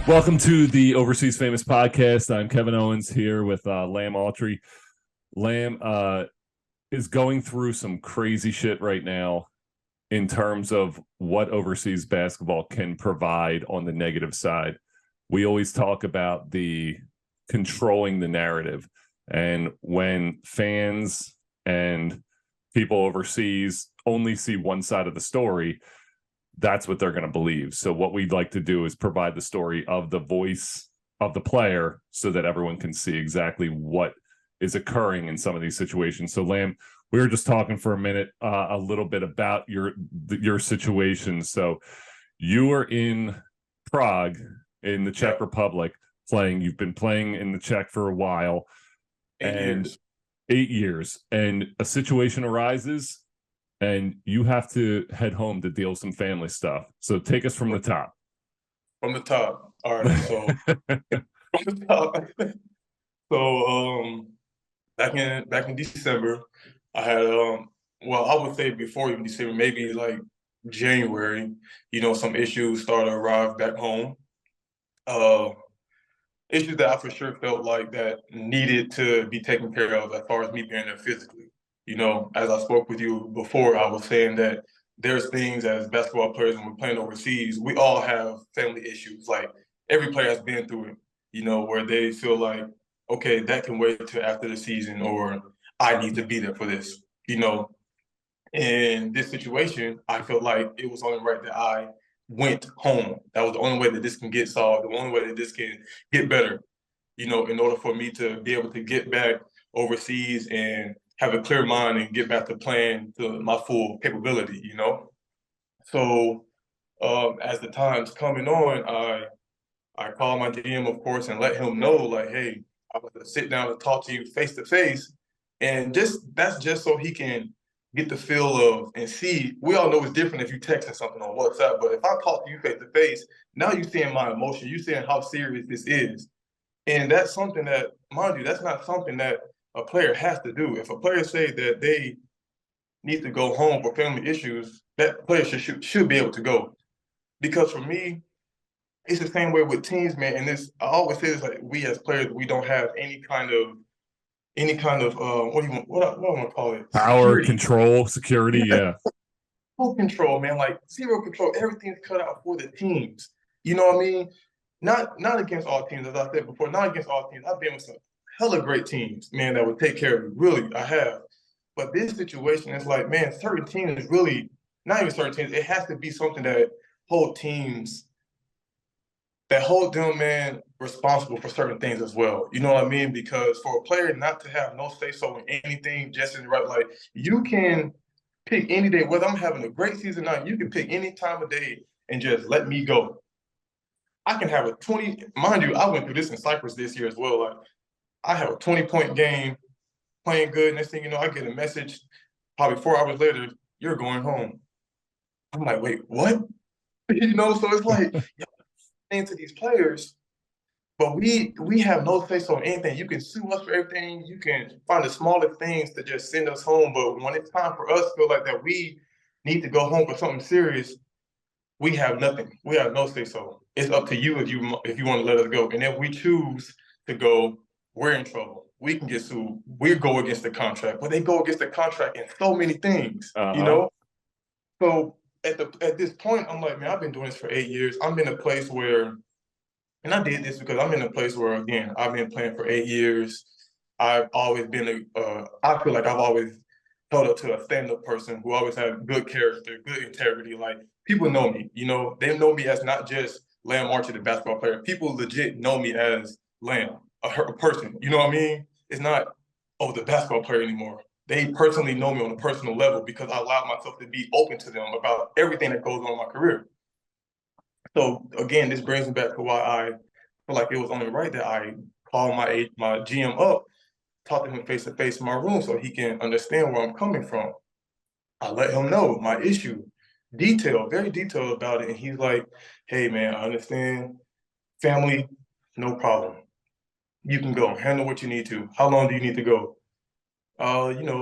Welcome to the Overseas Famous Podcast. I'm Kevin Owens here with Lamb Autrey. Lamb is going through some crazy shit right now in terms of what overseas basketball can provide on the negative side. We always talk about the controlling the narrative. And when fans and people overseas only see one side of the story, that's what they're going to believe. So what we'd like to do is provide the story of the voice of the player so that everyone can see exactly what is occurring in some of these situations. So Lamb, we were just talking for a minute, a little bit about your situation. So you were in Prague in the Czech Republic playing. You've been playing in the Czech for a while. 8 years. 8 years. And a situation arises and you have to head home to deal with some family stuff. So take us from the top. From the top. All right. So from the top. So back in December, I had well, I would say before even December, maybe like January, some issues started to arrive back home. Issues that I for sure felt like that needed to be taken care of as far as me being there physically. As I spoke with you before, I was saying that there's things as basketball players when we're playing overseas, we all have family issues. Like every player has been through it, where they feel like, okay, that can wait till after the season, or I need to be there for this. In this situation, I felt like it was only right that I went home. That was the only way that this can get solved, the only way that this can get better, in order for me to be able to get back overseas and have a clear mind and get back to playing to my full capability. So as the time's coming on, I called my GM, of course, and let him know, like, hey, I want to sit down and talk to you face to face. And that's just so he can get the feel of and see. We all know it's different if you texting something on WhatsApp, but if I talk to you face to face, now you're seeing my emotion, you're seeing how serious this is. And that's something that, mind you, that's not something that a player has to do. If a player say that they need to go home for family issues, that player should be able to go. Because for me, it's the same way with teams, man. And this, I always say this, like we as players, we don't have any kind of what do you want, what I want to call it? Power, Security. control, security. Yeah. Full control, man. Like zero control. Everything's cut out for the teams. You know what I mean? Not against all teams, as I said before. Not against all teams. I've been with some hella great teams, man, that would take care of you. Really, I have. But this situation is like, man, certain teams really, not even certain teams. It has to be something that hold teams, that hold them, man, responsible for certain things as well. You know what I mean? Because for a player not to have no say so in anything, just in the right, like you can pick any day, whether I'm having a great season or not, you can pick any time of day and just let me go. I can have a 20, mind you, I went through this in Cyprus this year as well. Like I have a 20-point game, playing good. Next thing you know, I get a message probably 4 hours later, you're going home. I'm like, wait, what? So it's like, into these players, but we have no say so on anything. You can sue us for everything. You can find the smallest things to just send us home. But when it's time for us to feel like that we need to go home for something serious, we have nothing. We have no say so. It's up to you if you want to let us go. And if we choose to go, we're in trouble. We can get sued. We go against the contract, but they go against the contract in so many things. So at this point, I'm like, man, I've been doing this for 8 years. I'm in a place where, and I did this because I'm in a place where, again, I've been playing for 8 years. I've always been I feel like I've always held up to a stand-up person who always had good character, good integrity. Like people know me, they know me as not just Lamb Autrey, the basketball player. People legit know me as Lamb, a person. You know what I mean? It's not, oh, the basketball player anymore. They personally know me on a personal level because I allowed myself to be open to them about everything that goes on in my career. So again, this brings me back to why I feel like it was only right that I call my GM up, talk to him face to face in my room so he can understand where I'm coming from. I let him know my issue, very detailed about it, and he's like, "Hey man, I understand. Family, no problem. You can go. Handle what you need to. How long do you need to go?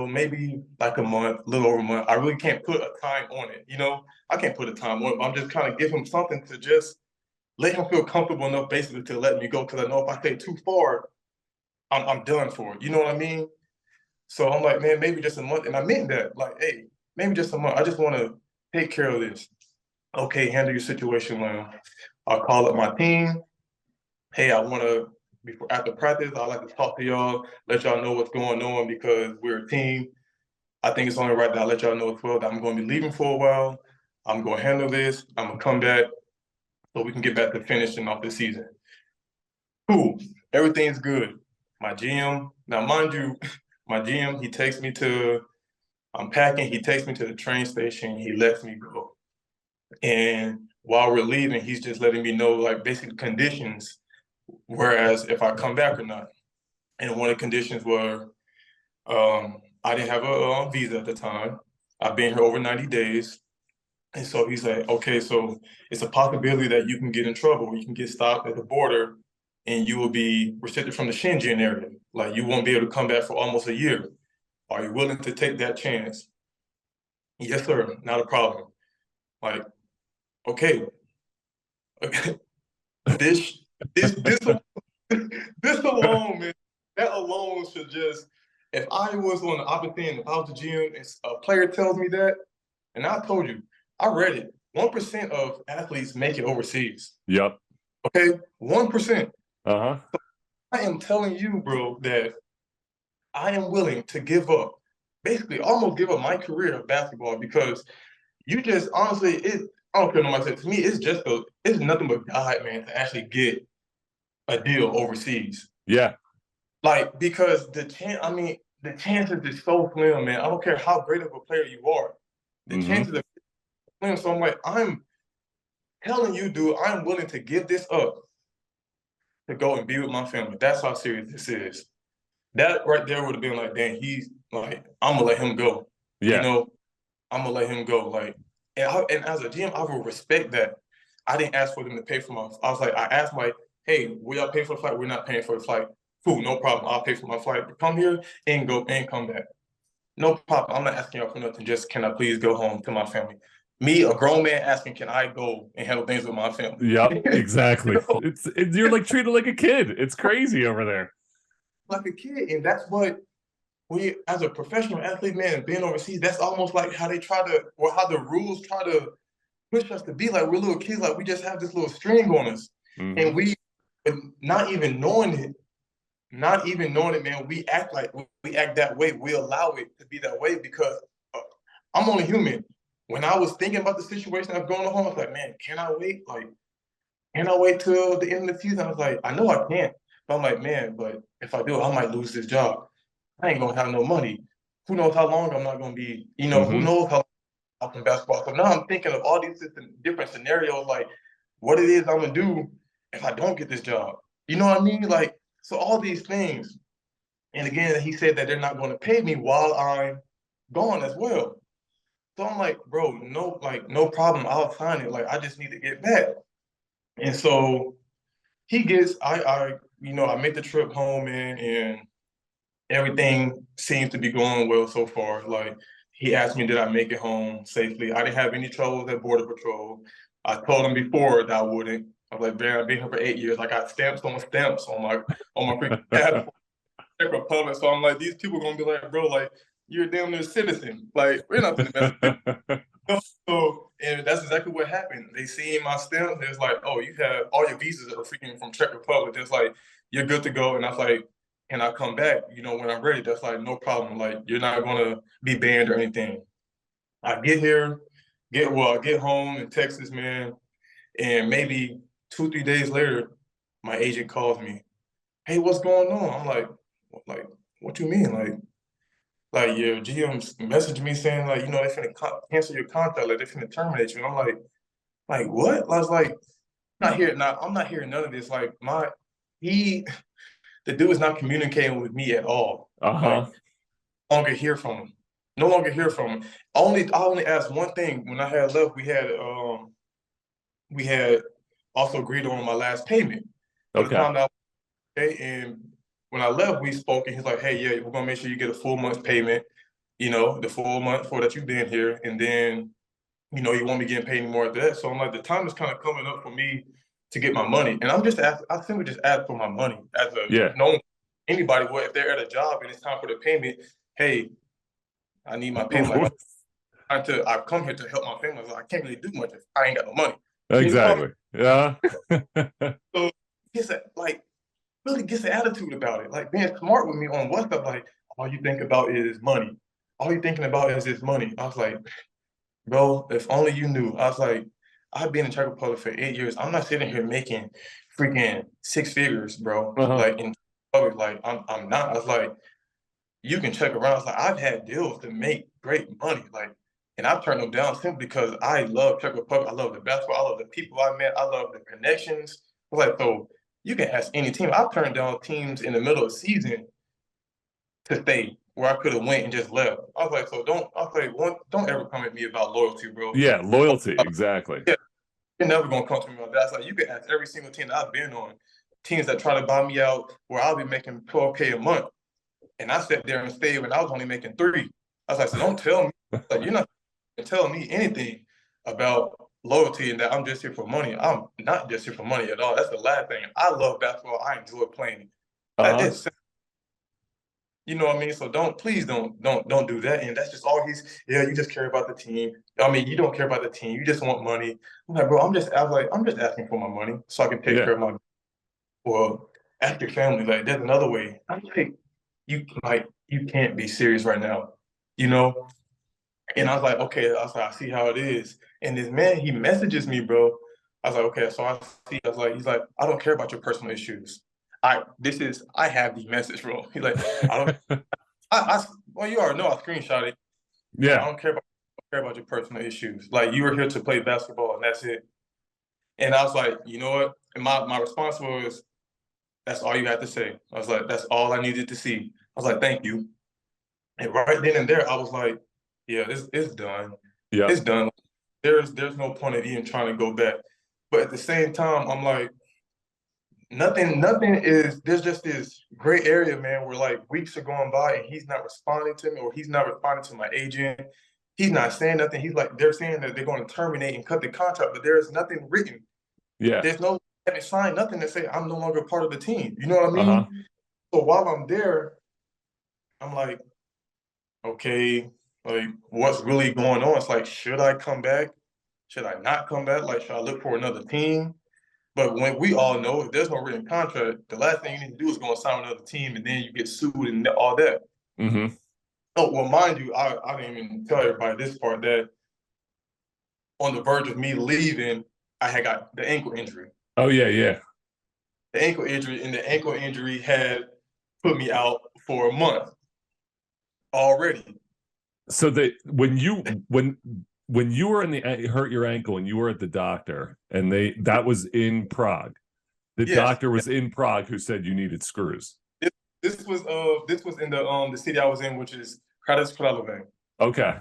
Maybe like a month, a little over a month. I really can't put a time on it. I can't put a time on it. I'm just kind of give him something to just let him feel comfortable enough basically to let me go, because I know if I stay too far, I'm done for. You know what I mean? So I'm like, man, maybe just a month. And I meant that. Like, hey, maybe just a month. I just want to take care of this. Okay, handle your situation, Lamb. I'll call up my team. Hey, I want to, before after practice, I like to talk to y'all, let y'all know what's going on because we're a team. I think it's only right that I let y'all know as well that I'm going to be leaving for a while. I'm going to handle this. I'm going to come back so we can get back to finishing off the season. Cool. Everything's good. My GM, now mind you, my GM, he takes me to, I'm packing, he takes me to the train station, he lets me go. And while we're leaving, he's just letting me know like basic conditions, whereas if I come back or not. And one of the conditions were I didn't have a visa at the time. I've been here over 90 days. And so he's like, okay, so it's a possibility that you can get in trouble. You can get stopped at the border and you will be restricted from the Shenzhen area. Like you won't be able to come back for almost a year. Are you willing to take that chance? Yes, sir. Not a problem. Like, okay. Okay. This, this, this, this alone, man, that alone should just, if I was on the opposite end, if I was the GM and a player tells me that, and I told you, I read it. 1% of athletes make it overseas. Yep. Okay? 1%. Uh-huh. I am telling you, bro, that I am willing to give up, basically almost give up my career of basketball because you just honestly, I don't care what nobody says. To me, it's nothing but God, man, to actually get a deal overseas. Yeah. Like, because the chances is so slim, man. I don't care how great of a player you are. The chances are slim. So I'm like, I'm telling you, dude, I'm willing to give this up to go and be with my family. That's how serious this is. That right there would have been like, dang, he's like, I'm gonna let him go. Yeah. You know, I'm gonna let him go. Like, and as a GM, I will respect that. I didn't ask for them to pay for my. I was like, I asked like, hey, will y'all pay for the flight? We're not paying for the flight. Cool, no problem. I'll pay for my flight. Come here and go and come back. No problem. I'm not asking y'all for nothing. Just can I please go home to my family? Me, a grown man, asking, can I go and handle things with my family? Yep, exactly. You know? You're like treated like a kid. It's crazy over there. Like a kid, and that's what we, as a professional athlete, man, being overseas, that's almost like how they try to, or how the rules try to push us to be. Like we're little kids, like we just have this little string on us, and we, not even knowing it, man, we act that way. We allow it to be that way because I'm only human. When I was thinking about the situation that's going on, I was like, man, can I wait? Like, can I wait till the end of the season? I was like, I know I can't. But I'm like, man, but if I do, I might lose this job. I ain't gonna have no money. Who knows how long I'm not gonna be, who knows how long I'm in basketball. So now I'm thinking of all these different scenarios, like what it is I'm gonna do if I don't get this job. You know what I mean? Like, so all these things. And again, he said that they're not gonna pay me while I'm gone as well. So I'm like, bro, no problem. I'll sign it. Like, I just need to get back. And so he gets, I make the trip home, man, and everything seems to be going well so far. Like, he asked me, did I make it home safely? I didn't have any troubles at Border Patrol. I told him before that I wouldn't. I was like, man, I've been here for 8 years. I got stamps on my freaking passport, Czech Republic. So I'm like, these people are gonna be like, bro, like, you're a damn near citizen. Like, we're not gonna mess. So, and that's exactly what happened. They seen my stamp. It's like, oh, you have all your visas that are freaking from Czech Republic. It's like, you're good to go. And I was like, can I come back? When I'm ready. That's like, no problem. Like, you're not gonna be banned or anything. I get here, I get home in Texas, man, and maybe 2, 3 days later, my agent calls me. Hey, what's going on? I'm like, what you mean? Like your GM's messaged me saying like, they finna cancel your contract, like they finna terminate you. And I'm like what? I was like, I'm not hearing none of this. Like the dude is not communicating with me at all. Like, no longer hear from him. No longer hear from him. I only asked one thing. When I had left, we had also agreed on my last payment. For the time that okay, and when I left, we spoke, and he's like, "Hey, yeah, we're gonna make sure you get a full month's payment. The full month for that you've been here, and then, you won't be getting paid anymore after that." So I'm like, the time is kind of coming up for me to get my money. And I simply just ask for my money as a Yeah. known anybody would if they're at a job and it's time for the payment. Hey, I need my payment. Like, I've come here to help my family. So I can't really do much if I ain't got no money. You know what I Exactly. Yeah. mean? So really gets an attitude about it. Like being smart with me on WhatsApp, like all you think about is money. All you thinking about is this money. I was like, bro, if only you knew. I was like, I've been in Czech Republic for 8 years. I'm not sitting here making freaking six figures, bro. Uh-huh. Like in public, like I'm not. I was like, you can check around. I was like, I've had deals to make great money. Like, and I've turned them down simply because I love Czech Republic. I love the basketball. I love the people I met. I love the connections. I was like, so you can ask any team. I've turned down teams in the middle of the season to stay where I could have went and just left. I was like, so don't ever come at me about loyalty, bro. Yeah, loyalty, exactly. Yeah, you're never gonna come to me about that. It's like you can ask every single team that I've been on, teams that try to buy me out where I'll be making 12K a month. And I sat there and stayed when I was only making 3. I was like, so don't tell me, like you're not telling me anything about loyalty and that I'm just here for money. I'm not just here for money at all. That's the last thing. I love basketball. I enjoy playing it. It's, you know what I mean? So please don't do that. And that's just all you just care about the team. I mean, you don't care about the team. You just want money. I'm like, bro, I'm just asking for my money so I can take care of my, well, ask your family. Like, there's another way. I'm like, you can't be serious right now, you know? And I was like, okay, I see how it is. And this man, he messages me, bro. I was like, okay, so he's like, I don't care about your personal issues. I have the message, bro. He's like, I don't, well, you already know I screenshot it. Yeah. I don't care about your personal issues. Like, you were here to play basketball and that's it. And I was like, you know what? And my response was, that's all you had to say. I was like, that's all I needed to see. I was like, thank you. And right then and there, I was like, yeah, it's done. Yeah. It's done. There's no point in even trying to go back. But at the same time, I'm like, nothing is, there's just this gray area, man, where like weeks are going by and he's not responding to me or he's not responding to my agent. He's not saying nothing. He's like, they're saying that they're going to terminate and cut the contract, but there is nothing written. Yeah. There's no, I haven't signed nothing to say I'm no longer part of the team. You know what I mean? So while I'm there, I'm like, okay, like what's really going on? It's like, should I come back? Should I not come back? Like, should I look for another team? But when we all know if there's no written contract, the last thing you need to do is go and sign another team, and then you get sued and all that. Mm-hmm. Oh, well, mind you, I didn't even tell everybody this part that on the verge of me leaving, I had got the ankle injury. Oh yeah, yeah. The ankle injury had put me out for a month already. So when you were in the hurt your ankle and you were at the doctor and that was in Prague. The doctor was in Prague who said you needed screws. This was in the city I was in, which is Hradec Králové. Okay.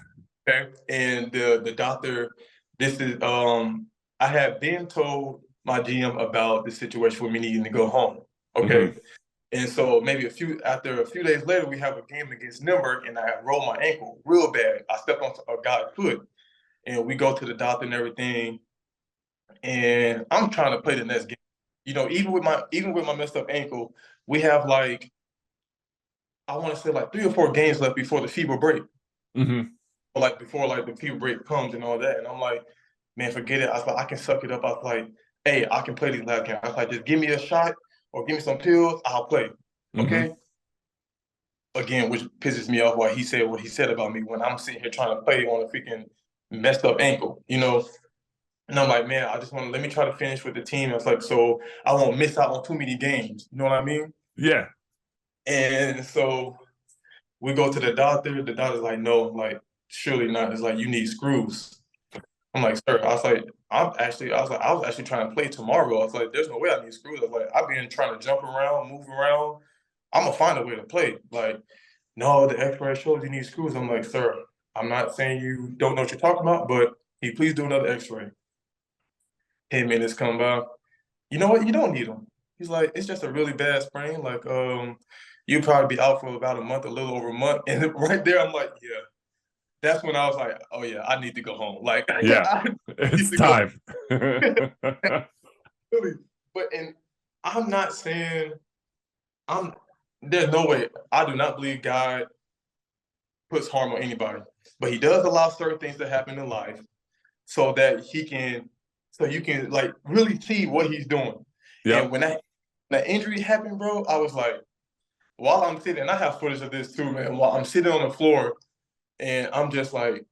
Okay. And the doctor, this is I had been told my GM about the situation with me needing to go home. Okay. Mm-hmm. And so maybe after a few days later, we have a game against Nuremberg, and I rolled my ankle real bad. I stepped on a guy's foot, and we go to the doctor and everything. And I'm trying to play the next game. You know, even with my messed up ankle, we have like, I want to say like 3 or 4 games left before the FIBA break. Mm-hmm. Like before like the FIBA break comes and all that. And I'm like, man, forget it. I was like, I can suck it up. I was like, hey, I can play these last games. I was like, just give me a shot or give me some pills, I'll play. Okay. Mm-hmm. Again, which pisses me off why he said what he said about me when I'm sitting here trying to play on a freaking messed up ankle, you know? And I'm like, man, I just want to let me try to finish with the team. It's like, so I won't miss out on too many games. You know what I mean? Yeah. And so we go to the doctor. The doctor's like, no, like, surely not. It's like, you need screws. I'm like, sir, I was actually trying to play tomorrow. I was like, there's no way I need screws. I was like, I've been trying to jump around, move around. I'm gonna find a way to play. Like, no, the X-ray shows you need screws. I'm like, sir, I'm not saying you don't know what you're talking about, but can you please do another X-ray? 10 minutes come by. You know what? You don't need them. He's like, it's just a really bad sprain. Like, you'll probably be out for about a month, a little over a month. And right there, I'm like, yeah. That's when I was like, oh yeah, I need to go home. Like, yeah, it's time. really. But and I'm not saying I'm. There's no way. I do not believe God puts harm on anybody, but He does allow certain things to happen in life so that so you can like really see what He's doing. And Yep. when that injury happened, bro, I was like, while I'm sitting, and I have footage of this too, man. While I'm sitting on the floor, and I'm just like,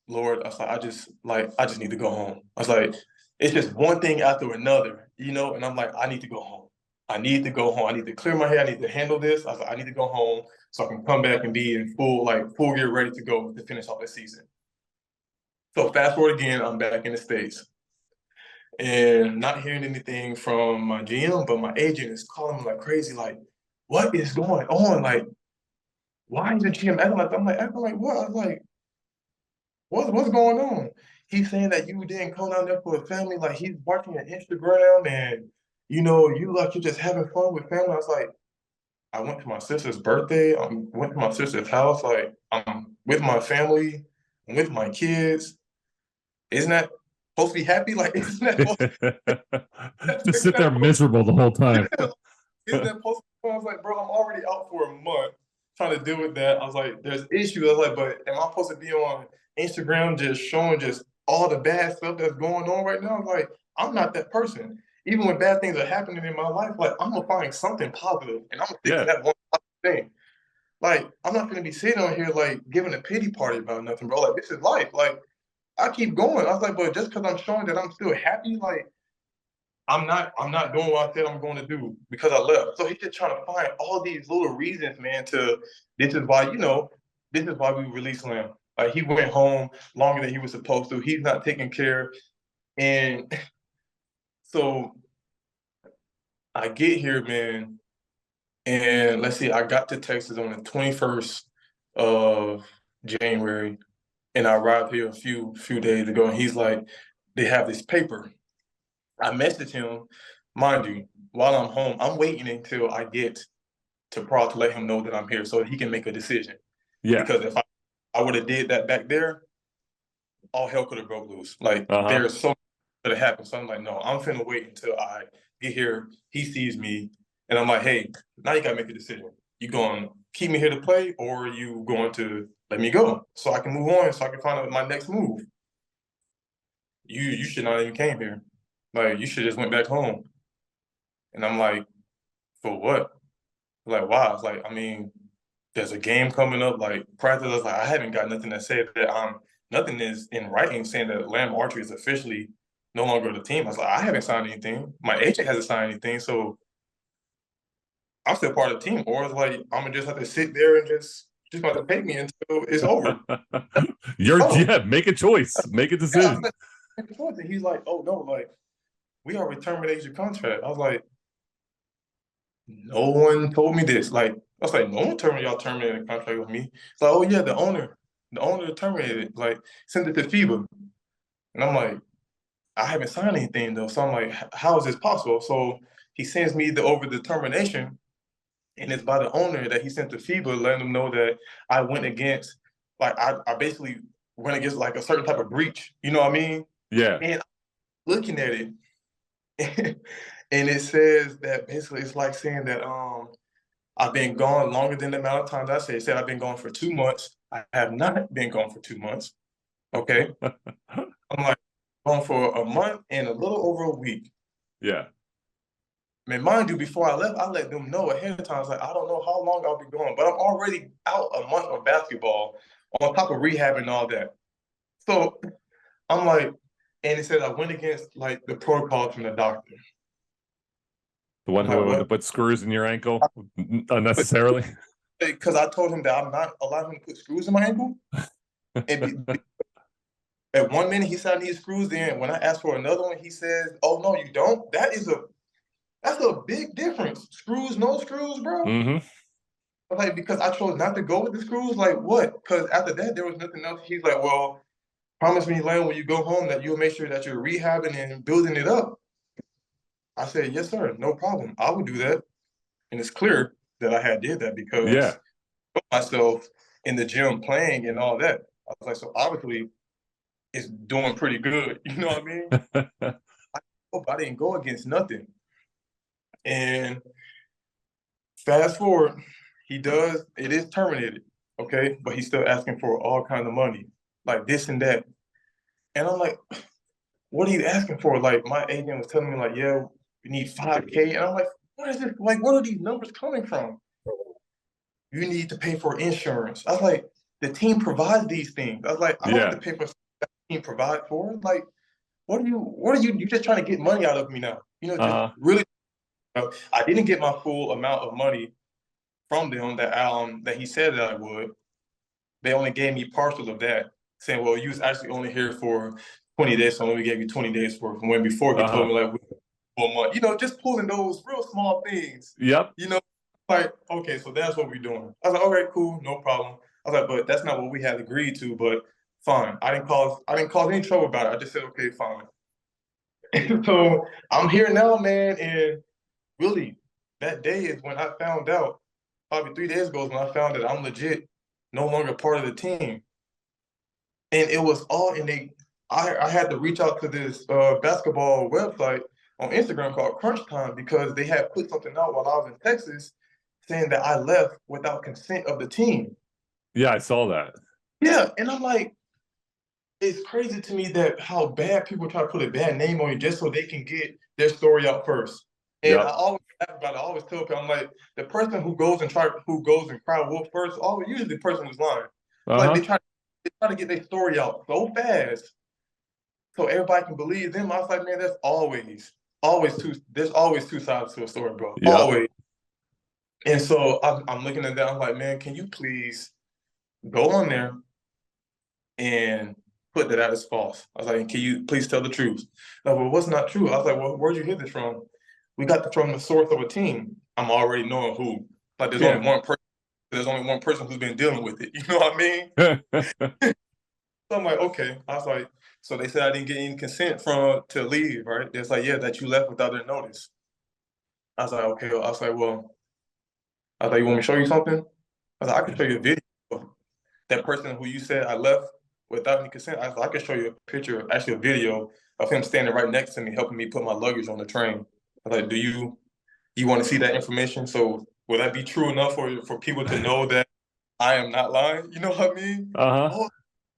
Lord, I was like, I just need to go home. I was like, it's just one thing after another, and I'm like, I need to go home. I need to go home. I need to clear my head. I need to handle this. I was like, I need to go home so I can come back and be in full gear, ready to go to finish off the season. So fast forward again, I'm back in the States and not hearing anything from my GM, but my agent is calling me like crazy, like, what is going on? Like, why is the GM acting like, I'm like, acting like what? I was like, what's going on? He's saying that you didn't come down there for the family. Like he's watching your Instagram and you like you're just having fun with family. I was like, I went to my sister's birthday. I went to my sister's house. Like I'm with my family, I'm with my kids. Isn't that supposed to be happy? Like isn't that Just sit there miserable the whole time. isn't that supposed to be? I was like, bro, I'm already out for a month trying to deal with that. I was like, there's issues. I was like, but am I supposed to be on Instagram just showing just all the bad stuff that's going on right now? I was like, I'm not that person. Even when bad things are happening in my life, like I'm gonna find something positive and I'm gonna fix that one thing. Like, I'm not gonna be sitting on here like giving a pity party about nothing, bro. Like, this is life. Like, I keep going. I was like, but just because I'm showing that I'm still happy, like I'm not doing what I said I'm going to do because I left. So he's just trying to find all these little reasons, man, this is why, this is why we released Lamb. Like he went home longer than he was supposed to. He's not taking care. And so I get here, man, and let's see, I got to Texas on the 21st of January, and I arrived here a few days ago, and he's like, they have this paper. I messaged him, mind you, while I'm home. I'm waiting until I get to Prague to let him know that I'm here so he can make a decision. Yeah. Because if I would have did that back there, all hell could have broke loose. Like there's so much that happened. So I'm like, no, I'm finna wait until I get here. He sees me, and I'm like, hey, now you gotta make a decision. You going to keep me here to play, or are you going to let me go so I can move on, so I can find out my next move? You should not even came here. Like you should just went back home. And I'm like, for what? Like, why? It's like, I mean, there's a game coming up, like practice. I was like, I haven't got nothing to say that nothing is in writing saying that Lamb Autrey is officially no longer the team. I was like, I haven't signed anything. My agent hasn't signed anything, so I'm still part of the team. Or it's like I'm gonna just have to sit there and just about to pay me until it's over. Make a choice, make a decision. And he's like, oh no, like we already terminated your contract. I was like, no one told me this. Like, I was like, no one terminated a contract with me. It's like, oh yeah, the owner terminated it. Like, sent it to FIBA. And I'm like, I haven't signed anything though. So I'm like, how is this possible? So he sends me over the termination, and it's by the owner that he sent to FIBA, letting them know that I went against, like, I basically went against like a certain type of breach. You know what I mean? Yeah. And looking at it, and it says that basically it's like saying that I've been gone longer than the amount of times I said. It said I've been gone for 2 months. I have not been gone for 2 months. Okay. I'm like gone for a month and a little over a week. Yeah. I mean, mind you, before I left, I let them know ahead of time. I was like, I don't know how long I'll be gone, but I'm already out a month of basketball on top of rehab and all that. So I'm like, and it said I went against like the protocol from the doctor. The one who wanted to put screws in your ankle unnecessarily. Because I told him that I'm not allowing him to put screws in my ankle. And at 1 minute he said I need screws. Then when I asked for another one, he says, "Oh no, you don't." That's a big difference. Screws, no screws, bro. Mm-hmm. Like because I chose not to go with the screws. Like what? Because after that there was nothing else. He's like, "Well, promise me, Lane, when you go home that you'll make sure that you're rehabbing and building it up." I said, "Yes, sir. No problem. I will do that." And it's clear that I had did that because I put myself in the gym playing and all that. I was like, so obviously it's doing pretty good. You know what I mean? I go I didn't go against nothing. And fast forward, it is terminated, okay? But he's still asking for all kinds of money, like this and that. And I'm like, what are you asking for? Like, my agent was telling me, like, yeah, we need 5K. And I'm like, what is this? Like, what are these numbers coming from? You need to pay for insurance. I was like, the team provides these things. I was like, I don't have to pay for something that the team provide for. Like, you're just trying to get money out of me now. Just really, I didn't get my full amount of money from them that he said that I would. They only gave me partial of that, saying, well, you was actually only here for 20 days, so we gave you 20 days for from when before he told me like 1 month. Just pulling those real small things. Yep. Like, okay, so that's what we're doing. I was like, all right, cool, no problem. I was like, but that's not what we had agreed to, but fine. I didn't cause any trouble about it. I just said, okay, fine. And so I'm here now, man, and really, that day is when I found out, probably 3 days ago is when I found that I'm legit no longer part of the team. And it was all I had to reach out to this basketball website on Instagram called Crunch Time because they had put something out while I was in Texas saying that I left without consent of the team. Yeah, I saw that. Yeah, and I'm like, it's crazy to me that how bad people try to put a bad name on you just so they can get their story out first. And I always laugh about it. I always tell people, I'm like, the person who goes and cry wolf first, always usually the person who's lying. Like they try to get their story out so fast so everybody can believe them. I was like, man, there's always two sides to a story, bro. Yep. Always. And so I'm looking at that. I'm like, man, can you please go on there and put that as false? I was like, can you please tell the truth? Like, well, what's not true? I was like, well, where'd you hear this from? We got this from the source of a team. I'm already knowing who. Like, there's only one person. There's only one person who's been dealing with it. You know what I mean? So I'm like, okay. I was like, so they said I didn't get any consent to leave, right? It's like, yeah, that you left without their notice. I was like, okay. I was like, you want me to show you something? I was like, I can show you a video of that person who you said I left without any consent. I was like, I can show you a picture, actually a video of him standing right next to me, helping me put my luggage on the train. I was like, do you want to see that information? So will that be true enough for people to know that I am not lying? You know what I mean?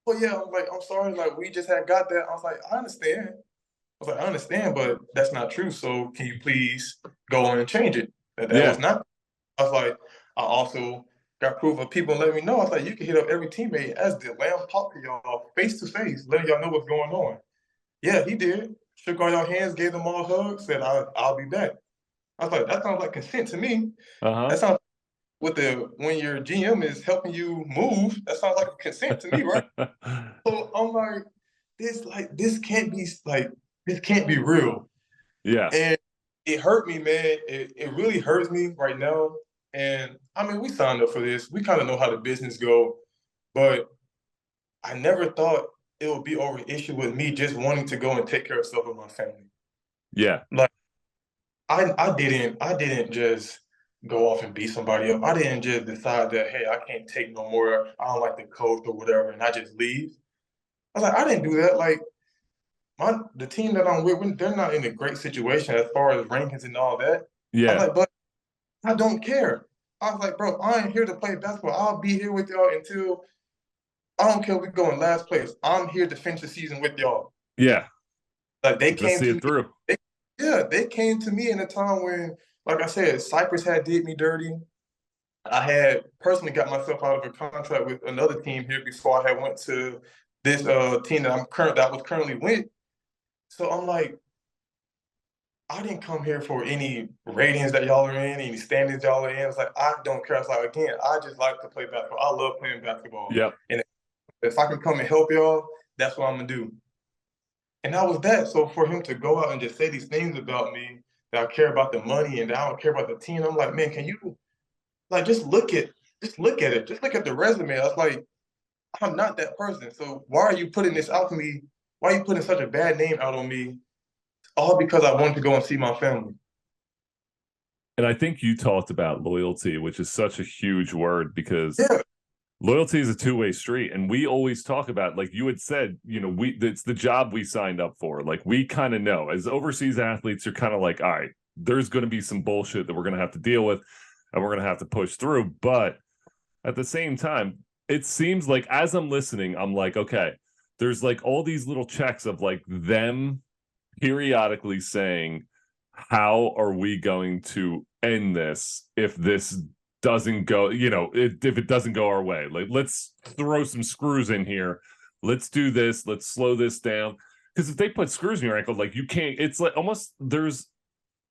Oh yeah, I'm like, I'm sorry, like we just had got that. I was like, I understand. I understand, but that's not true. So can you please go on and change it? That was not. I was like, I also got proof of people letting me know. I was like, you can hit up every teammate as the Lamb talk to y'all face to face, letting y'all know what's going on. Yeah, he did. Shook all y'all hands, gave them all hugs, said I'll be back. I was like, that sounds like consent to me. That sounds when your GM is helping you move, that sounds like a consent to me, right? So I'm like, this can't be real. Yeah. And it hurt me, man. It really hurts me right now. And I mean, we signed up for this. We kind of know how the business go, but I never thought it would be over an issue with me just wanting to go and take care of stuff with my family. Yeah. Like I didn't just go off and beat somebody up. I didn't just decide that, hey, I can't take no more. I don't like the coach or whatever, and I just leave. I was like, I didn't do that. Like the team that I'm with, they're not in a great situation as far as rankings and all that. I was like, but I don't care. I was like, bro, I ain't here to play basketball. I'll be here with y'all until I don't care if we go in last place. I'm here to finish the season with y'all. Yeah. Like they came to me. Through. They came to me in a time when, like I said, Cypress had did me dirty. I had personally got myself out of a contract with another team here before I had went to this team that I was currently with. So I'm like, I didn't come here for any ratings that y'all are in, any standings y'all are in. It's like, I don't care. It's like, again, I just like to play basketball. I love playing basketball. Yep. And if I can come and help y'all, that's what I'm going to do. And that was that. So for him to go out and just say these things about me, that I care about the money and that I don't care about the team, I'm like, man, can you, like, just look at it. Just look at the resume. I was like, I'm not that person. So why are you putting this out to me? Why are you putting such a bad name out on me? All because I wanted to go and see my family. And I think you talked about loyalty, which is such a huge word because Loyalty is a two-way street, and we always talk about, like you had said, it's the job we signed up for. Like, we kind of know as overseas athletes, you're kind of like, all right, there's going to be some bullshit that we're going to have to deal with, and we're going to have to push through. But at the same time, it seems like as I'm listening, I'm like, okay, there's like all these little checks of like them periodically saying, how are we going to end this if this doesn't go, if it doesn't go our way? Like, let's throw some screws in here. Let's do this. Let's slow this down. Because if they put screws in your ankle, like, you can't, it's like almost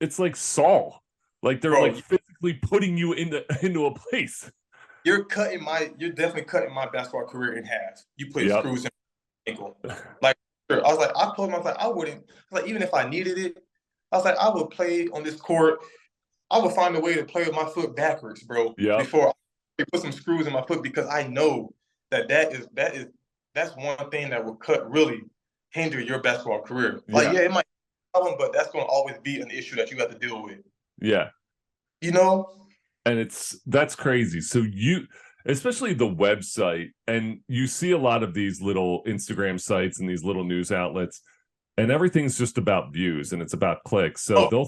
it's like Saul. Like, they're Bro, like physically putting you into a place. you're definitely cutting my basketball career in half. You put Yep. screws in my ankle. Like, I was like, I told myself, I wouldn't, like, even if I needed it, I was like, I would play on this court. I would find a way to play with my foot backwards, bro, Yep. before I put some screws in my foot, because I know that's one thing that will really hinder your basketball career. Like, Yeah. yeah, it might be a problem, but that's going to always be an issue that you have to deal with. Yeah. You know? And that's crazy. So especially the website, and you see a lot of these little Instagram sites and these little news outlets, and everything's just about views and it's about clicks. So Oh,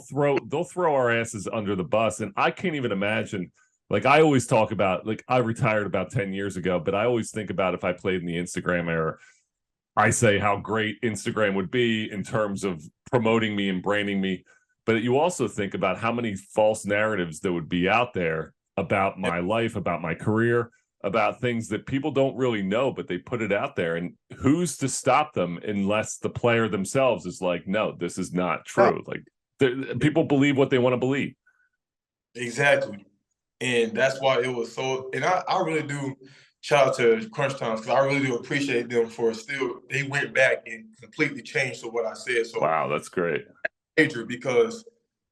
they'll throw our asses under the bus. And I can't even imagine, like, I always talk about, like, I retired about 10 years ago, but I always think about if I played in the Instagram era, I say how great Instagram would be in terms of promoting me and branding me. But you also think about how many false narratives there would be out there about yeah. my life, about my career, about things that people don't really know, but they put it out there. And who's to stop them unless the player themselves is like, no, this is not true. Like, people believe what they want to believe. Exactly. And that's why it was so, and I really do shout out to Crunch Times, because I really do appreciate them for they went back and completely changed to what I said. So Wow, that's great. major, because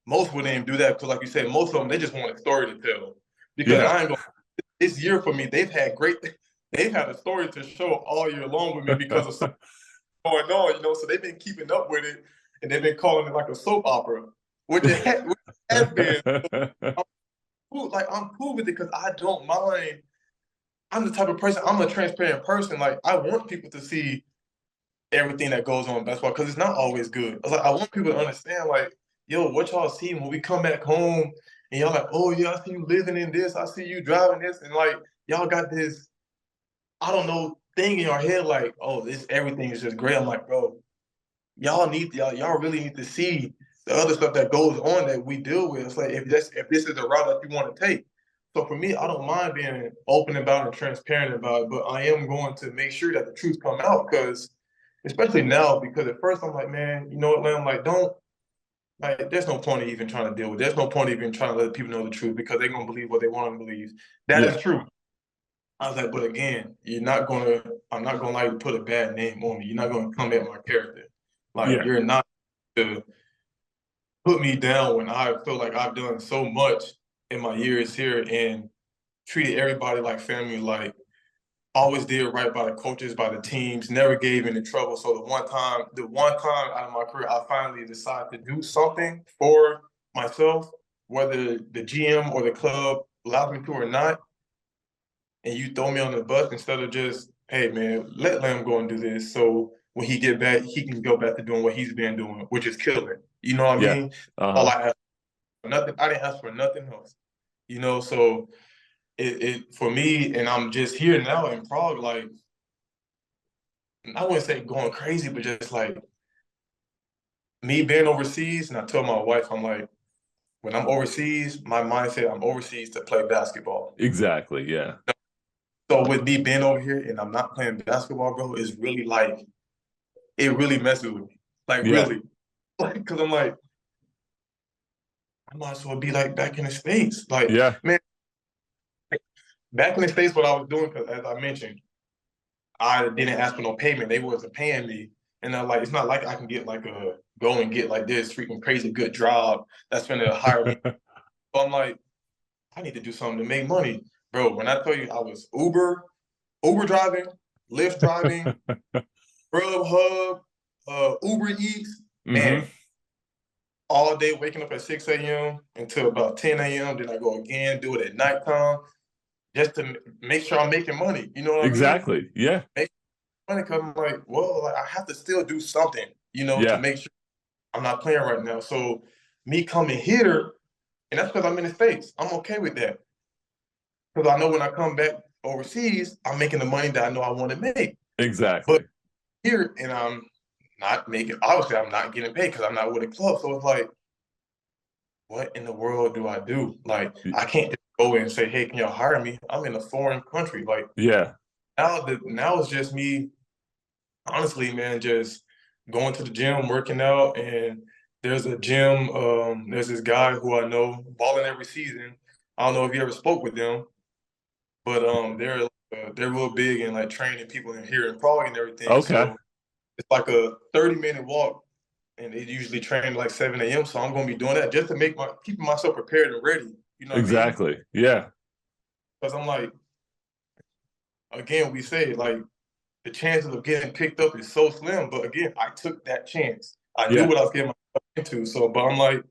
most wouldn't even do that, because like you said, most of them, they just want a story to tell. Because Yeah. I ain't gonna, this year for me, they've had a story to show all year long with me because of something going on, so they've been keeping up with it, and they've been calling it like a soap opera, which has been. Like, I'm cool with it because I don't mind. I'm the type of person, I'm a transparent person. Like, I want people to see everything that goes on in basketball, because it's not always good. I was like, I want people to understand, like, yo, what y'all see when we come back home, and y'all like, oh yeah, I see you living in this, I see you driving this, and like, y'all got this, I don't know, thing in your head, like, oh, this everything is just great. I'm like, bro, y'all really need to see the other stuff that goes on that we deal with. It's like, if this is the route that you want to take. So for me, I don't mind being open about it and transparent about it, but I am going to make sure that the truth come out, because especially now, because at first I'm like, man, you know what, Lamb, like, don't, like, there's no point in even trying to deal with. There's no point even trying to let people know the truth, because they're gonna believe what they want to believe. That Yeah. is true. I was like, but again, I'm not gonna like put a bad name on me. You're not gonna come at my character. Like, Yeah. you're not to put me down when I feel like I've done so much in my years here and treated everybody like family, like, always did right by the coaches, by the teams, never gave any trouble. So the one time out of my career, I finally decided to do something for myself, whether the GM or the club allows me to or not, and you throw me on the bus instead of just, hey man, let Lamb go and do this. So when he get back, he can go back to doing what he's been doing, which is killing. You know what I Yeah. mean? All Uh-huh. I asked for, nothing. I didn't ask for nothing else. So it for me, and I'm just here now in Prague, like, I wouldn't say going crazy, but just like me being overseas. And I tell my wife, I'm like, when I'm overseas, my mindset, I'm overseas to play basketball. Exactly. Yeah. So with me being over here and I'm not playing basketball, bro, it's really like, it really messes with me. Like, Yeah. really. Like, because I'm like, I might as well be like back in the States. Like, Yeah. man, back in the States, what I was doing, because as I mentioned, I didn't ask for no payment. They wasn't paying me. And I'm like, it's not like I can get like go and get like this freaking crazy good job that's gonna hire me. So I'm like, I need to do something to make money. Bro, when I tell you I was Uber driving, Lyft driving, Grubhub, Uber Eats, Mm-hmm. man, all day waking up at 6 a.m. until about 10 a.m. Then I go again, do it at nighttime. just to make sure I'm making money. You know what I mean? Exactly. Yeah. Make money because I'm like, well, like, I have to still do something, to Yeah. make sure I'm not playing right now. So me coming here, and that's because I'm in the States. I'm okay with that because I know when I come back overseas, I'm making the money that I know I want to make. But Exactly. here, and I'm not making. Obviously, I'm not getting paid because I'm not with a club. So it's like, what in the world do I do? Like, I can't just go in and say, "Hey, can y'all hire me?" I'm in a foreign country. Like Yeah. now it's just me. Honestly, man, just going to the gym, working out, and there's a gym. There's this guy who I know balling every season. I don't know if you ever spoke with them, but they're real big in like training people in here in Prague and everything. Okay. So it's like a 30-minute walk, and they usually train like 7 a.m. So I'm gonna be doing that just to keeping myself prepared and ready. You know what I mean? Exactly. Yeah. Because I'm like, again, we say like the chances of getting picked up is so slim. But again, I took that chance. I knew Yeah. what I was getting myself into. So, but I'm like,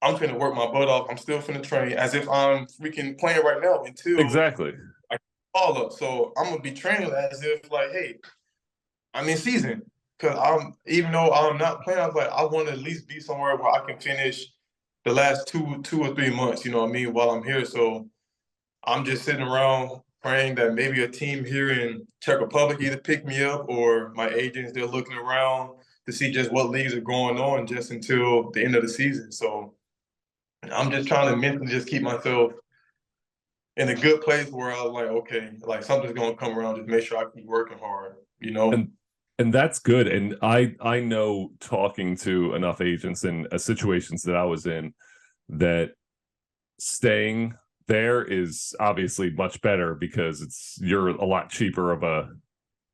I'm finna work my butt off. I'm still finna train as if I'm freaking playing right now until Exactly. I call up. So I'm gonna be training as if like, hey, I'm in season. Cause even though I'm not playing, I was like, I want to at least be somewhere where I can finish the last two or 3 months. You know what I mean? While I'm here, so I'm just sitting around praying that maybe a team here in Czech Republic either pick me up or my agents, they're looking around to see just what leagues are going on just until the end of the season. So I'm just trying to mentally just keep myself in a good place where I was like, okay, like something's gonna come around, just make sure I keep working hard, you know? And that's good. And I know, talking to enough agents in situations that I was in, that staying there is obviously much better because you're a lot cheaper of a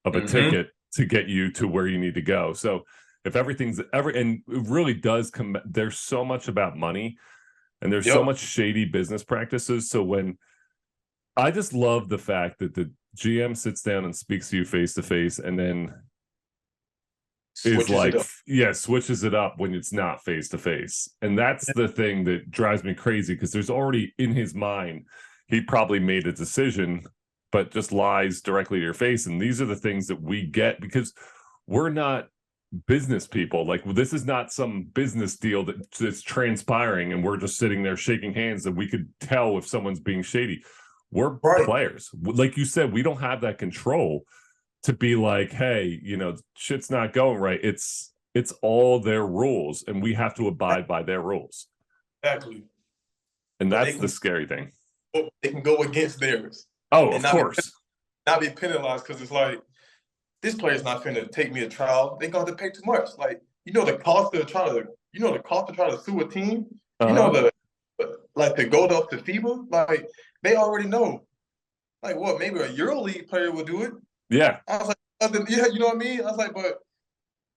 Mm-hmm. ticket to get you to where you need to go. So if everything's and it really does come, there's so much about money, and there's so Yep. much shady business practices. So when I just love the fact that the GM sits down and speaks to you face to face, and then is Switches it like, up. yeah, switches it up when it's not face to face. And that's the thing that drives me crazy, because there's already in his mind, he probably made a decision, but just lies directly to your face. And these are the things that we get because we're not business people. Like, this is not some business deal that's transpiring and we're just sitting there shaking hands and we could tell if someone's being shady. We're Right. players. Like you said, we don't have that control to be like, hey, shit's not going right. It's all their rules, and we have to abide by their rules. Exactly. And But that's the scary thing. they can go against theirs Oh, and of course. not be penalized because it's like this player's not finna take me a trial. They gonna have to pay too much. Like, the cost to try to sue a team. You know Uh-huh. like to go up to FIBA. Like they already know. Like what? Maybe a EuroLeague player will do it. Yeah. I was like, yeah, you know what I mean. I was like, but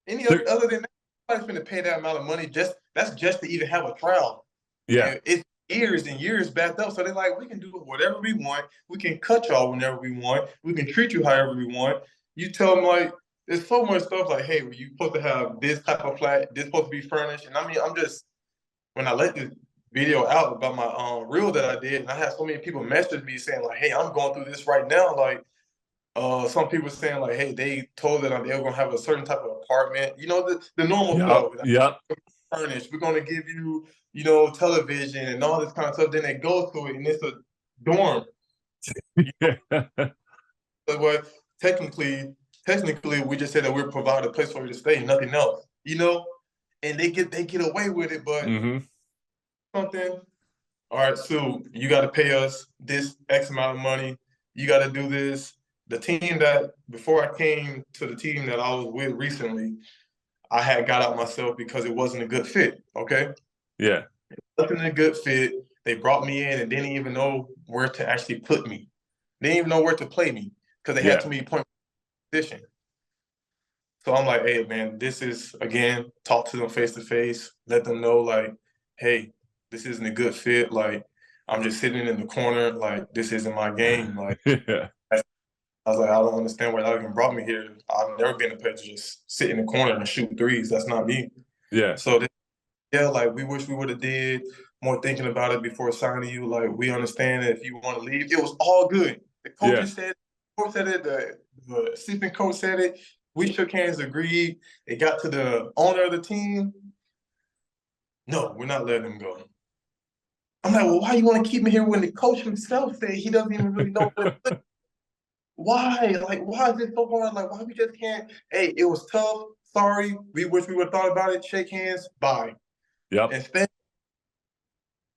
any There, other than that, nobody's finna pay that amount of money. That's just to even have a trial. yeah. And it's years and years backed up. So they're like, we can do whatever we want. We can cut y'all whenever we want. We can treat you however we want. You tell them like, there's so much stuff like, hey, you supposed to have this type of flat, this supposed to be furnished. And I mean, I'm just when I let this video out about my reel that I did, and I had so many people message me saying like, hey, I'm going through this right now. Like, some people saying like, hey, they told them they were gonna have a certain type of apartment. The normal Yep. stuff. Yep. Furnished. We're gonna give you, television and all this kind of stuff. Then they go to it and it's a dorm. Yeah. But technically, we just said that we're providing a place for you to stay, nothing else. And they get away with it, but Mm-hmm. something. All right, so you got to pay us this X amount of money. You got to do this. The team that before I came to the team that I was with recently, I had got out myself because it wasn't a good fit. Okay, Yeah. wasn't a good fit. They brought me in and didn't even know where to actually put me. They didn't even know where to play me because they had Yeah. too many point position. So I'm like, hey man, this is again, talk to them face to face, let them know like, hey, this isn't a good fit. Like, I'm just sitting in the corner, like this isn't my game. Like Yeah. I was like, I don't understand why y'all even brought me here. I've never been a player to just sit in the corner and shoot threes. That's not me. Yeah. So yeah, like we wish we would have did more thinking about it before signing you. Like, we understand that if you want to leave, it was all good. The Yeah. coaches said, the coach said it, the assistant coach said it. We shook hands, agreed. It got to the owner of the team. No, we're not letting him go. I'm like, well, why you want to keep me here when the coach himself said he doesn't even really know what to do? Why? Like, why is it so hard? Like, why we just can't? Hey, it was tough. Sorry. We wish we would have thought about it. Shake hands. Bye. Yep. Instead,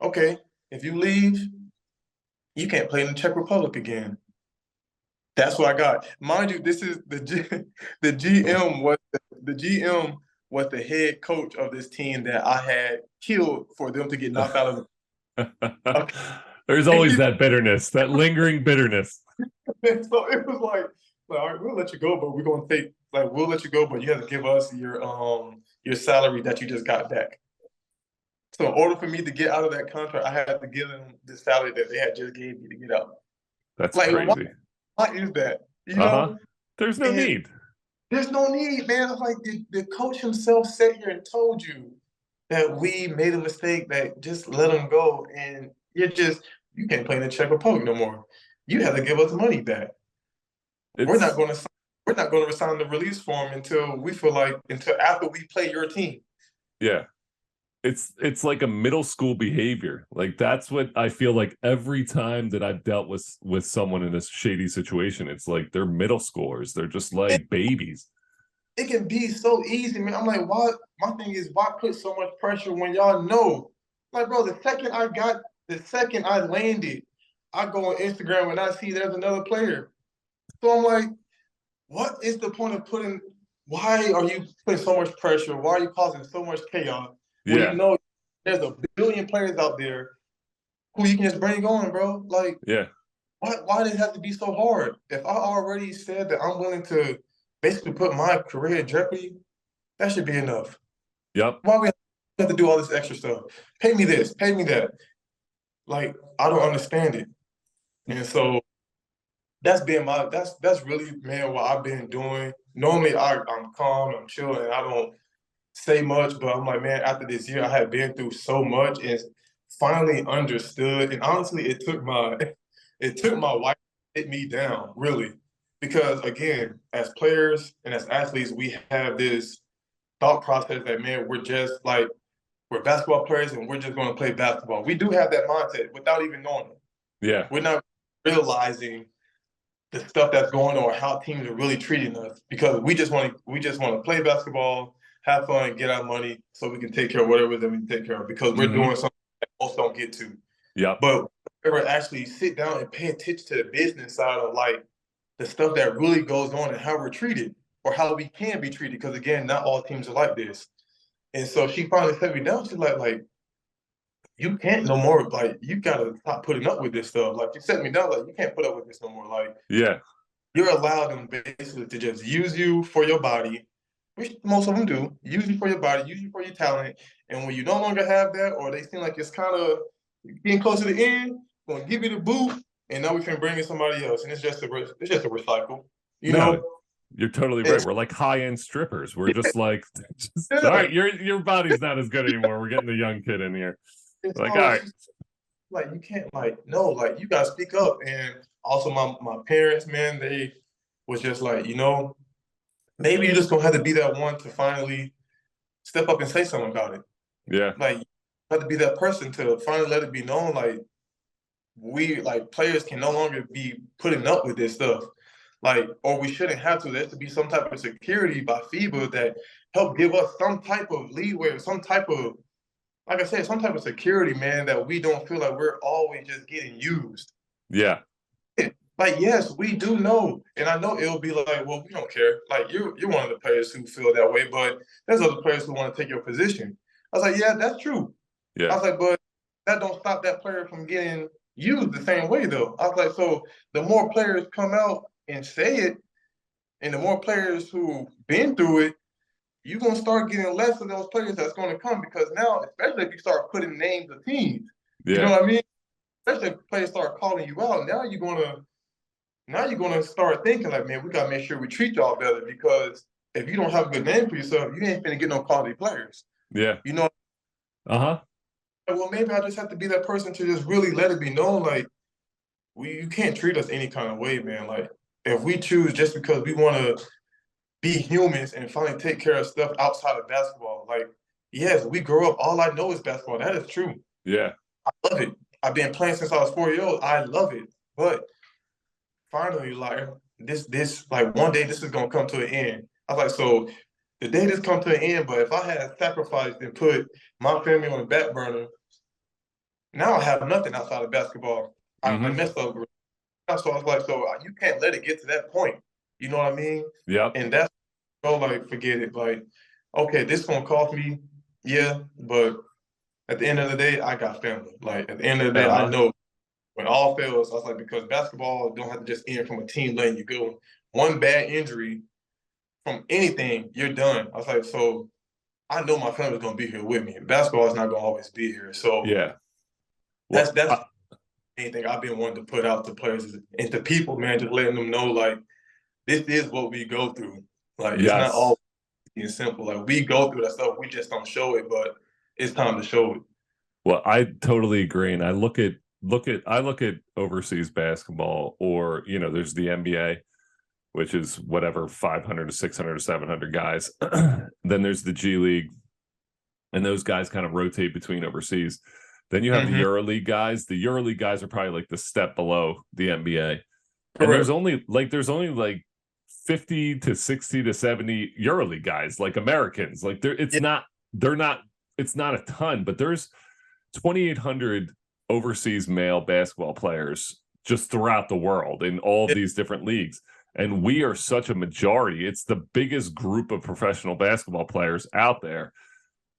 okay, if you leave, you can't play in the Czech Republic again. That's what I got. Mind you, this is the GM was the GM was the head coach of this team that I had killed for them to get knocked out of the. There's always that bitterness, that lingering bitterness. So it was like, all right, we'll let you go, but we're gonna take we'll let you go, but you have to give us your salary that you just got back. So in order for me to get out of that contract, I had to give them the salary that they had just gave me to get out. That's Like, crazy. why is that? You know? There's no need. There's no need, man. Like the coach himself sat here and told you that we made a mistake, that just let him go, and you can't play in the Czech Republic no more. You have to give us money back. We're not going to sign the release form until after we play your team. Yeah. It's like a middle school behavior. Like, that's what I feel like every time that I've dealt with someone in this shady situation. It's like they're middle schoolers. They're just like babies. It can be so easy, man. I'm like, why? My thing is, why put so much pressure when y'all know? Like, bro, the second I landed, I go on Instagram and I see there's another player. So I'm like, what is the point of why are you putting so much pressure? Why are you causing so much chaos? When you know there's a billion players out there who you can just bring on, bro. Like, yeah. Why does it have to be so hard? If I already said that I'm willing to basically put my career in jeopardy, that should be enough. Yep. Why we have to do all this extra stuff? Pay me this, pay me that. Like, I don't understand it. And so that's really, man, what I've been doing. Normally I'm calm, I'm chilling, I don't say much, but I'm like, man, after this year, I have been through so much and finally understood. And honestly, it took my wife to hit me down, really. Because again, as players and as athletes, we have this thought process that, man, we're basketball players and we're just going to play basketball. We do have that mindset without even knowing it. Yeah. We're not realizing the stuff that's going on, how teams are really treating us, because we just want to play basketball, have fun, get our money, so we can take care of whatever that we can take care of, because we're doing something that most don't get to. Yeah. But ever actually sit down and pay attention to the business side of like the stuff that really goes on and how we're treated or how we can be treated, because again, not all teams are like this. And so she finally set me down. She's like, you can't no more. Like, you gotta stop putting up with this stuff. Like, you set me down. Like, you can't put up with this no more. Like, yeah, you're allowed them basically to just use you for your body, which most of them do. Use you for your body, use you for your talent. And when you no longer have that, or they seem like it's kind of getting close to the end, going to give you the boot, and now we can bring in somebody else, and it's just a recycle. You know. You're totally right. We're like high-end strippers. We're just like, all right, your body's not as good anymore. We're getting the young kid in here. Like, all right. Like, you can't, no, you gotta speak up. And also my parents, man, they was just like, maybe you're just gonna have to be that one to finally step up and say something about it. Yeah. Like, you have to be that person to finally let it be known, like, we, like, players can no longer be putting up with this stuff. Like, or we shouldn't have to. There has to be some type of security by FIBA that help give us some type of leeway, some type of, like I said, some type of security, man, that we don't feel like we're always just getting used. Yeah. Like, yes, we do know. And I know it'll be like, well, we don't care. Like, you're one of the players who feel that way, but there's other players who want to take your position. I was like, yeah, that's true. Yeah. I was like, but that don't stop that player from getting used the same way, though. I was like, so the more players come out and say it, and the more players who've been through it, you're going to start getting less of those players that's going to come, because now, especially if you start putting names of teams, you know what I mean? Especially if players start calling you out, now you're going to start thinking like, man, we got to make sure we treat y'all better, because if you don't have a good name for yourself, you ain't going to get no quality players. Yeah. You know? Uh-huh. well, maybe I just have to be that person to just really let it be known, like, you can't treat us any kind of way, man. Like, if we choose just because we want to be humans and finally take care of stuff outside of basketball, like, yes, we grow up, all I know is basketball. That is true. Yeah. I love it. I've been playing since I was 4 years old. I love it. But finally, like, this like one day this is gonna come to an end. I was like, so the day this come to an end, but if I had sacrificed and put my family on the back burner, now I have nothing outside of basketball. I Mm-hmm. messed up. So I was like, so you can't let it get to that point. You know what I mean? Yep. And that's so like, forget it. Like, okay, this gonna cost me, yeah, but at the end of the day, I got family. Like at the end of the day, I Uh-huh. know when all fails, I was like, because basketball don't have to just end from a team letting you go. One bad injury from anything, you're done. I was like, so I know my family's gonna be here with me. Basketball is not gonna always be here. So Yeah. that's Well, that's anything I've been wanting to put out to players and to people, man, just letting them know like this is what we go through. Like it's not yes. all being simple. Like we go through that stuff, we just don't show it, but it's time to show it. Well, I totally agree. And I look at overseas basketball, or, you know, there's the NBA, which is whatever, 500 to 600 to 700 guys. Then there's the G League, and those guys kind of rotate between overseas. Then you have the Mm-hmm. EuroLeague guys. The EuroLeague guys are probably like the step below the NBA. And Correct. there's only like 50 to 60 to 70 EuroLeague guys, like Americans. Like Yeah. it's not a ton, but there's 2,800 overseas male basketball players just throughout the world in all of Yeah. these different leagues. And we are such a majority. It's the biggest group of professional basketball players out there.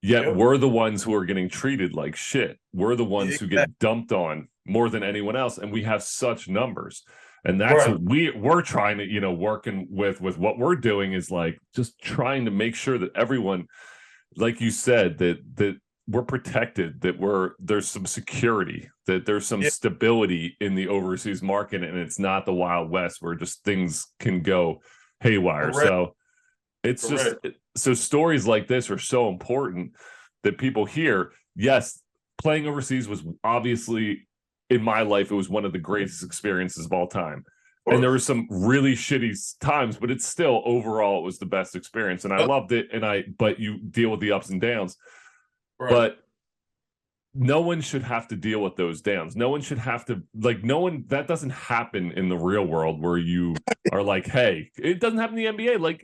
Yet Yep. we're the ones who are getting treated like shit. We're the ones who Exactly. get dumped on more than anyone else. And we have such numbers. And that's Right. what we're trying to, you know, working with what we're doing is like just trying to make sure that everyone, like you said, that we're protected, that there's some security, that there's some Yeah. stability in the overseas market, and it's not the Wild West where just things can go haywire. Correct. So it's just Correct. so stories like this are so important that people hear. Yes, playing overseas was obviously, in my life, it was one of the greatest experiences of all time. Of And there were course. some really shitty times, but it's still overall it was the best experience. And I Yep. loved it. But you deal with the ups and downs. Right. But no one should have to deal with those downs. No one should have to, like, no one, that doesn't happen in the real world where you are like, hey, it doesn't happen in the NBA. Like,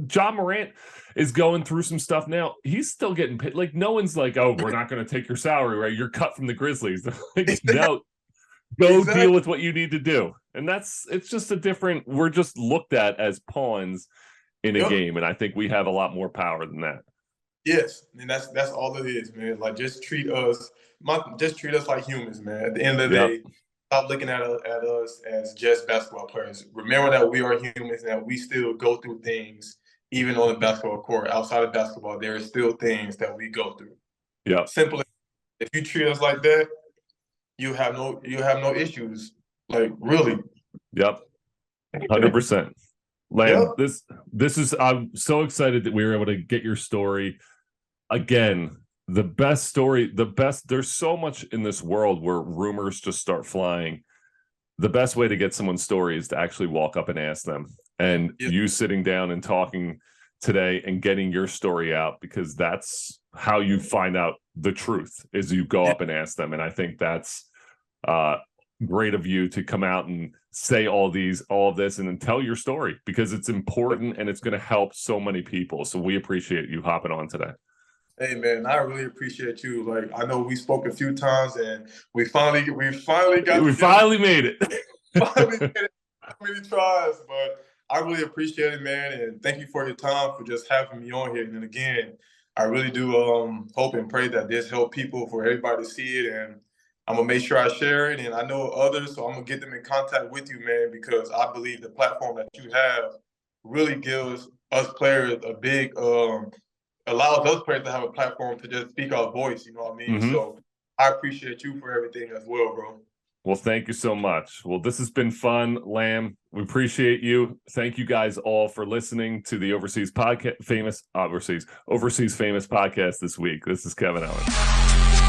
John Morant is going through some stuff now. He's still getting paid. Like, no one's like, oh, we're not going to take your salary, right? You're cut from the Grizzlies. Like, no, go Exactly. deal with what you need to do. And it's just we're just looked at as pawns in a Yep. game. And I think we have a lot more power than that. Yes, and that's all it is, man. Like just treat us like humans, man. At the end of the Yep. day, stop looking at us as just basketball players. Remember that we are humans and that we still go through things, even on the basketball court. Outside of basketball, there are still things that we go through. Yep. Simply, if you treat us like that, you have no issues. Like really. Yep. 100%. Lamb, Yep. this is, I'm so excited that we were able to get your story. Again, there's so much in this world where rumors just start flying. The best way to get someone's story is to actually walk up and ask them. And Yep. you sitting down and talking today and getting your story out, because that's how you find out the truth, is you go up and ask them. And I think that's great of you to come out and say all of this and then tell your story, because it's important and it's going to help so many people. So we appreciate you hopping on today. Hey man, I really appreciate you. Like I know we spoke a few times and we finally got together. Finally made it. Finally did it. How many tries, but I really appreciate it, man, and thank you for your time for just having me on here. And again, I really do hope and pray that this help people, for everybody to see it, and I'm gonna make sure I share it. And I know others, so I'm gonna get them in contact with you, man, because I believe the platform that you have really gives us players a big allows us players to have a platform to just speak our voice. You know what I mean? Mm-hmm. So I appreciate you for everything as well, bro. Well, thank you so much. Well, this has been fun, Lamb. We appreciate you. Thank you guys all for listening to the Overseas Famous podcast this week. This is Kevin Owens.